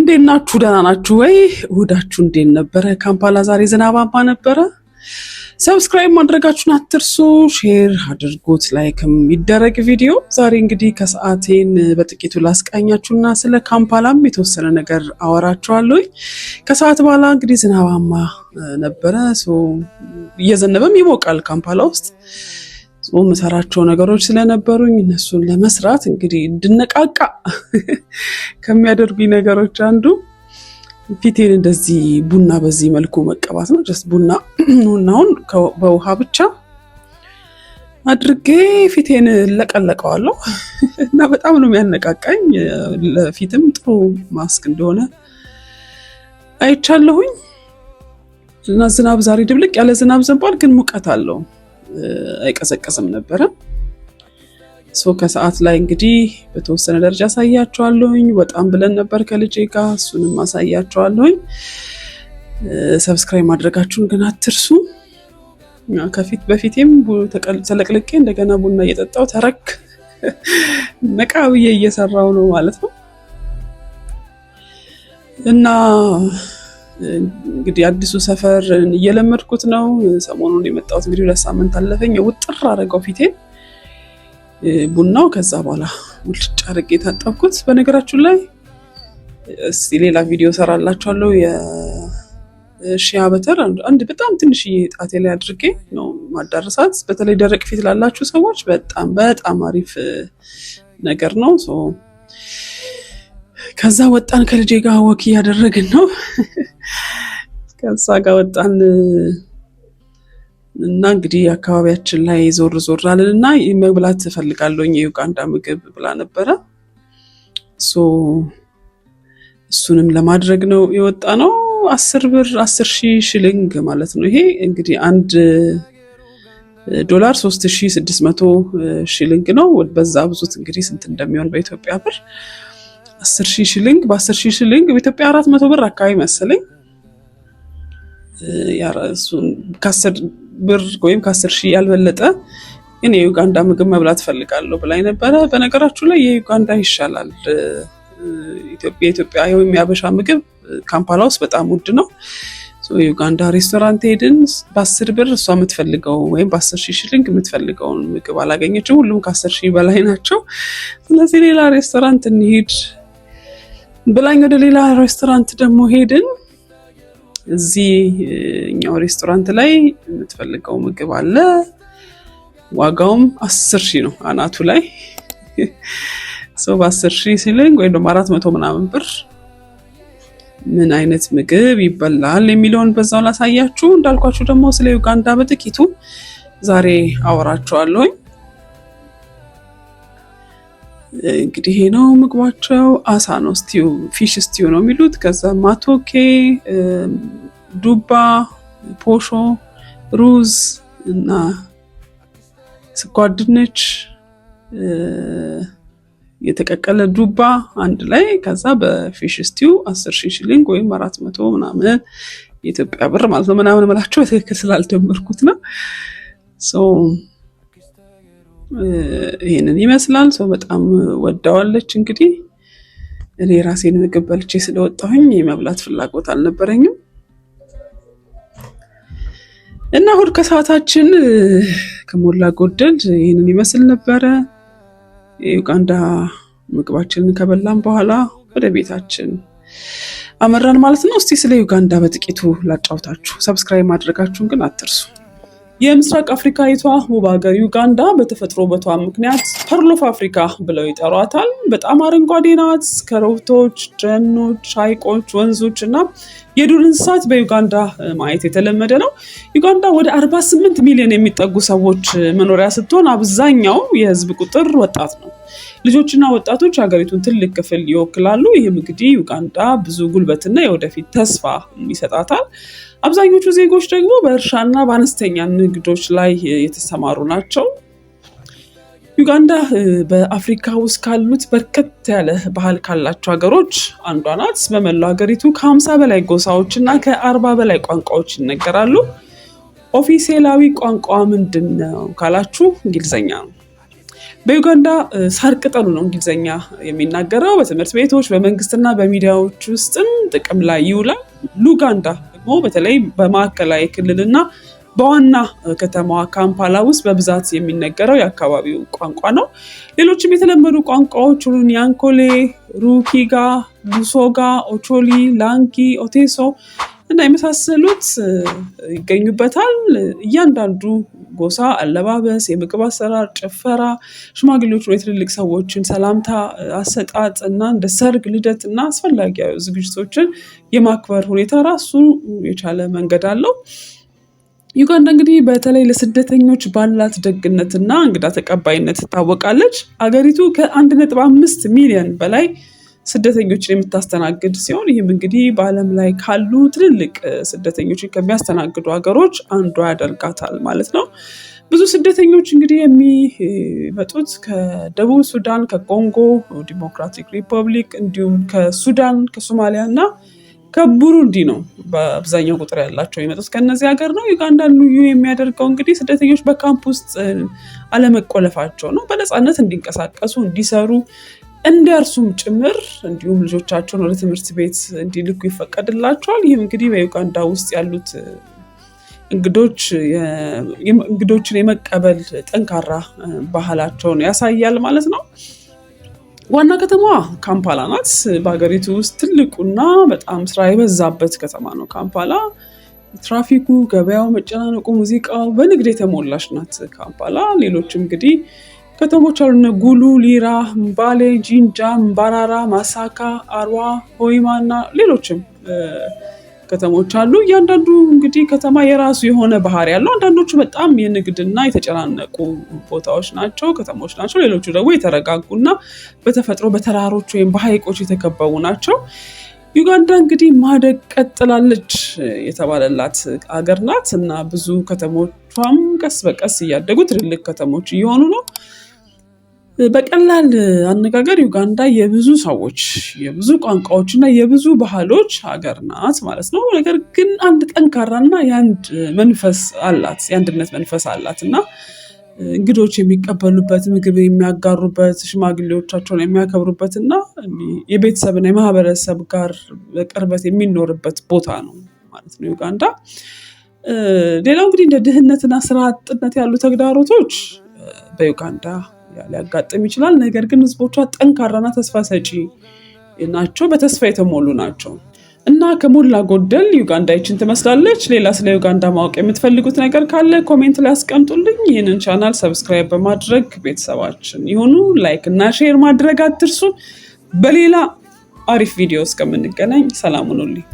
እንዴት ናችሁ? ደህና ናችሁ ወይ? እሑዳችሁ እንዴት ነበረ? ካምፓላ ዛሬ ዝናባማ ነበረ። ሰብስክራይብ ማድረጋችሁን አትርሱ። ሼር አድርጉት፣ ላይክም ይደረግ ቪዲዮ። ዛሬ እንግዲህ ከሰዓቴን በጥቂቱ ላስቃኛችሁና ስለ ካምፓላም የተወሰነ ነገር አወራችኋለሁ። ከሰዓት በኋላ እንግዲህ ዝናባማ ነበረ። እየዘነበም ይሞቃል ካምፓላ ውስጥ። የምሰራቸው ነገሮች ስለነበሩኝ እነሱን ለመስራት እንግዲህ እንድነቃቃ ከሚያደርጉኝ ነገሮች አንዱ ፊቴን እንደዚህ ቡና በዚህ መልኩ መቀባት ነው። ጀስት ቡናውን በውሃ ብቻ አድርጌ ፊቴን ለቀለቀዋለሁ እና በጣም ነው የሚያነቃቃኝ። ለፊትም ጥሩ ማስክ እንደሆነ አይቻለሁኝ። እና ዝናብ ዛሬ ድብልቅ ያለ ዝናብ ዘንቧል፣ ግን ሙቀት አለው፣ አይቀዘቀዝም ነበረ። ከሰዓት ላይ እንግዲህ በተወሰነ ደረጃ አሳያችኋለሁኝ። ወጣም ብለን ነበር ከልጄ ጋር፣ እሱንም አሳያችኋለሁኝ። ሰብስክራይብ ማድረጋችሁን ግን አትርሱ። በፊቴም ተለቅልቄ እንደገና ቡና እየጠጣው ተረክ ነቃ ብዬ እየሰራው ነው ማለት ነው። እና እንግዲህ አዲሱ ሰፈር እየለመድኩት ነው። ሰሞኑን የመጣሁት እንግዲህ 2 ሳምንት አለፈኝ። ውጥር አደረገው ፊቴን ቡናው። ከዛ በኋላ ውልጭ አድርጌ የታጠብኩት። በነገራችሁ ላይ እስቲ ሌላ ቪዲዮ ሰራላችኋለሁ። የሺያ በተር አንድ በጣም ትንሽዬ ጣቴ ላይ አድርጌ ነው ማዳረሳት። በተለይ ደረቅ ፊት ላላችሁ ሰዎች በጣም በጣም አሪፍ ነገር ነው። ከዛ ወጣን ከልጄ ጋር ወክ እያደረግን ነው። ከዛ ጋር ወጣን እና እንግዲህ አካባቢያችን ላይ ዞር አለንና መብላት እፈልጋለሁ የዩጋንዳ ምግብ ብላ ነበረ። እሱንም ለማድረግ ነው የወጣ ነው። 10,000 ሽልንግ ማለት ነው። ይሄ እንግዲህ $1 3600 ሽልንግ ነው። በዛ ብዙት እንግዲህ ስንት እንደሚሆን በኢትዮጵያ ብር 10,000 ሽልንግ በ10,000 ሽልንግ በኢትዮጵያ 400 ብር አካባቢ መሰለኝ። እሱን ከ10 ብር ወይም ከ10,000 ያልበለጠ እኔ የዩጋንዳ ምግብ መብላት ፈልጋለሁ ብላኝ ነበረ። በነገራችሁ ላይ የዩጋንዳ ይሻላል። የኢትዮጵያ ወይም የአበሻ ምግብ ካምፓላ ውስጥ በጣም ውድ ነው። የዩጋንዳ ሬስቶራንት ሄድን። በ10 ብር እሷ የምትፈልገው ወይም በ10,000 ሽልንግ የምትፈልገውን ምግብ አላገኘችም። ሁሉም ከ10,000 በላይ ናቸው። ስለዚህ ሌላ ሬስቶራንት እንሂድ ብላኝ ወደ ሌላ ሬስቶራንት ደግሞ ሄድን። እዚህ እኛው ሬስቶራንት ላይ የምትፈልገው ምግብ አለ። ዋጋውም 10,000 ነው አናቱ ላይ። በ10,000 ሽልንግ ወይም ደግሞ 400 ምናምን ብር ምን አይነት ምግብ ይበላል የሚለውን በዛው ላሳያችሁ። እንዳልኳችሁ ደግሞ ስለ ዩጋንዳ በጥቂቱ ዛሬ አወራችኋለሁኝ። እንግዲህ ይሄ ነው ምግባቸው። አሳ ነው፣ ፊሽ ስቲው ነው የሚሉት። ከዛ ማቶኬ፣ ዱባ፣ ፖሾ፣ ሩዝ እና ስኳር ድንች፣ የተቀቀለ ዱባ አንድ ላይ። ከዛ በፊሽ ስቲው 10,000 ሽልንግ ወይም 400 ምናምን የኢትዮጵያ ብር ማለት ነው። ምናምን እምላችሁ በትክክል ስላልደመርኩት ነው። ይሄንን ይመስላል። በጣም ወዳዋለች። እንግዲህ እኔ ራሴን ምግብ በልቼ ስለወጣሁኝ የመብላት ፍላጎት አልነበረኝም እና እሑድ ከሰዓታችን ከሞላ ጎደል ይሄንን ይመስል ነበረ። የዩጋንዳ ምግባችንን ከበላን በኋላ ወደ ቤታችን አመራን ማለት ነው። እስቲ ስለ ዩጋንዳ በጥቂቱ ላጫውታችሁ። ሰብስክራይብ ማድረጋችሁን ግን አትርሱ። የምስራቅ አፍሪካዊቷ ውብ ሀገር ዩጋንዳ በተፈጥሮ ውበቷ ምክንያት ፐርል ኦፍ አፍሪካ ብለው ይጠሯታል። በጣም አረንጓዴ ናት። ከረብቶች፣ ደኖች፣ ሐይቆች፣ ወንዞች እና የዱር እንስሳት በዩጋንዳ ማየት የተለመደ ነው። ዩጋንዳ ወደ 48 ሚሊዮን የሚጠጉ ሰዎች መኖሪያ ስትሆን አብዛኛው የህዝብ ቁጥር ወጣት ነው። ልጆችና ወጣቶች ሀገሪቱን ትልቅ ክፍል ይወክላሉ። ይህም እንግዲህ ዩጋንዳ ብዙ ጉልበትና የወደፊት ተስፋ ይሰጣታል። አብዛኞቹ ዜጎች ደግሞ በእርሻና በአነስተኛ ንግዶች ላይ የተሰማሩ ናቸው። ዩጋንዳ በአፍሪካ ውስጥ ካሉት በርከት ያለ ባህል ካላቸው ሀገሮች አንዷ ናት። በመላው ሀገሪቱ ከ50 በላይ ጎሳዎች እና ከ40 በላይ ቋንቋዎች ይነገራሉ። ኦፊሴላዊ ቋንቋ ምንድን ነው ካላችሁ እንግሊዝኛ ነው። በዩጋንዳ ሳር ቅጠሉ ነው እንግሊዝኛ የሚናገረው። በትምህርት ቤቶች በመንግስትና በሚዲያዎች ውስጥም ጥቅም ላይ ይውላል። ሉጋንዳ ደግሞ በተለይ በማዕከላዊ ክልልና በዋና ከተማዋ ካምፓላ ውስጥ በብዛት የሚነገረው የአካባቢው ቋንቋ ነው። ሌሎችም የተለመዱ ቋንቋዎች ሩኒያንኮሌ፣ ሩኪጋ፣ ሉሶጋ፣ ኦቾሊ፣ ላንጊ፣ ኦቴሶ እና የመሳሰሉት ይገኙበታል። እያንዳንዱ ጎሳ አለባበስ፣ የምግብ አሰራር፣ ጭፈራ፣ ሽማግሌዎች የትልልቅ ሰዎችን ሰላምታ አሰጣጥ እና እንደ ሰርግ፣ ልደት እና አስፈላጊ ዝግጅቶችን የማክበር ሁኔታ ራሱ የቻለ መንገድ አለው። ዩጋንዳ እንግዲህ በተለይ ለስደተኞች ባላት ደግነትና እንግዳ ተቀባይነት ትታወቃለች። አገሪቱ ከ1.5 ሚሊዮን በላይ ስደተኞችን የምታስተናግድ ሲሆን ይህም እንግዲህ በዓለም ላይ ካሉ ትልልቅ ስደተኞችን ከሚያስተናግዱ ሀገሮች አንዷ ያደርጋታል ማለት ነው። ብዙ ስደተኞች እንግዲህ የሚመጡት ከደቡብ ሱዳን፣ ከኮንጎ ዲሞክራቲክ ሪፐብሊክ እንዲሁም ከሱዳን፣ ከሶማሊያ እና ከቡሩንዲ ነው። በአብዛኛው ቁጥር ያላቸው የሚመጡት ከነዚህ ሀገር ነው። ዩጋንዳ ልዩ የሚያደርገው እንግዲህ ስደተኞች በካምፕ ውስጥ አለመቆለፋቸው ነው። በነፃነት እንዲንቀሳቀሱ፣ እንዲሰሩ፣ እንዲያርሱም ጭምር እንዲሁም ልጆቻቸውን ወደ ትምህርት ቤት እንዲልኩ ይፈቀድላቸዋል። ይህም እንግዲህ በዩጋንዳ ውስጥ ያሉት እንግዶችን የመቀበል ጠንካራ ባህላቸውን ያሳያል ማለት ነው። ዋና ከተማዋ ካምፓላ ናት። በሀገሪቱ ውስጥ ትልቁና በጣም ስራ የበዛበት ከተማ ነው ካምፓላ። ትራፊኩ፣ ገበያው፣ መጨናነቁ፣ ሙዚቃው በንግድ የተሞላች ናት ካምፓላ። ሌሎችም እንግዲህ ከተሞች አሉ፣ ጉሉ፣ ሊራ፣ ምባሌ፣ ጂንጃ፣ ምባራራ፣ ማሳካ፣ አርዋ፣ ሆይማ እና ሌሎችም ከተሞች አሉ። እያንዳንዱ እንግዲህ ከተማ የራሱ የሆነ ባህሪ ያለው፣ አንዳንዶቹ በጣም የንግድና የተጨናነቁ ቦታዎች ናቸው፣ ከተሞች ናቸው። ሌሎቹ ደግሞ የተረጋጉና በተፈጥሮ በተራሮች ወይም በሐይቆች የተከበቡ ናቸው። ዩጋንዳ እንግዲህ ማደግ ቀጥላለች የተባለላት አገር ናት እና ብዙ ከተሞቿም ቀስ በቀስ እያደጉ ትልልቅ ከተሞች እየሆኑ ነው። በቀላል አነጋገር ዩጋንዳ የብዙ ሰዎች፣ የብዙ ቋንቋዎች እና የብዙ ባህሎች ሀገር ናት ማለት ነው። ነገር ግን አንድ ጠንካራና የአንድ መንፈስ አላት፣ የአንድነት መንፈስ አላት እና እንግዶች የሚቀበሉበት፣ ምግብ የሚያጋሩበት፣ ሽማግሌዎቻቸውን የሚያከብሩበት እና የቤተሰብና የማህበረሰብ ጋር በቅርበት የሚኖርበት ቦታ ነው ማለት ነው ዩጋንዳ። ሌላው እንግዲህ እንደ ድህነትና ስራ አጥነት ያሉ ተግዳሮቶች በዩጋንዳ ሊያጋጥም ይችላል። ነገር ግን ህዝቦቿ ጠንካራና ተስፋ ሰጪ ናቸው፣ በተስፋ የተሞሉ ናቸው እና ከሞላ ጎደል ዩጋንዳ ይችን ትመስላለች። ሌላ ስለ ዩጋንዳ ማወቅ የምትፈልጉት ነገር ካለ ኮሜንት ላይ አስቀምጡልኝ። ይህንን ቻናል ሰብስክራይብ በማድረግ ቤተሰባችን ይሁኑ። ላይክ እና ሼር ማድረግ አትርሱ። በሌላ አሪፍ ቪዲዮ እስከምንገናኝ ሰላም ሁኑልኝ።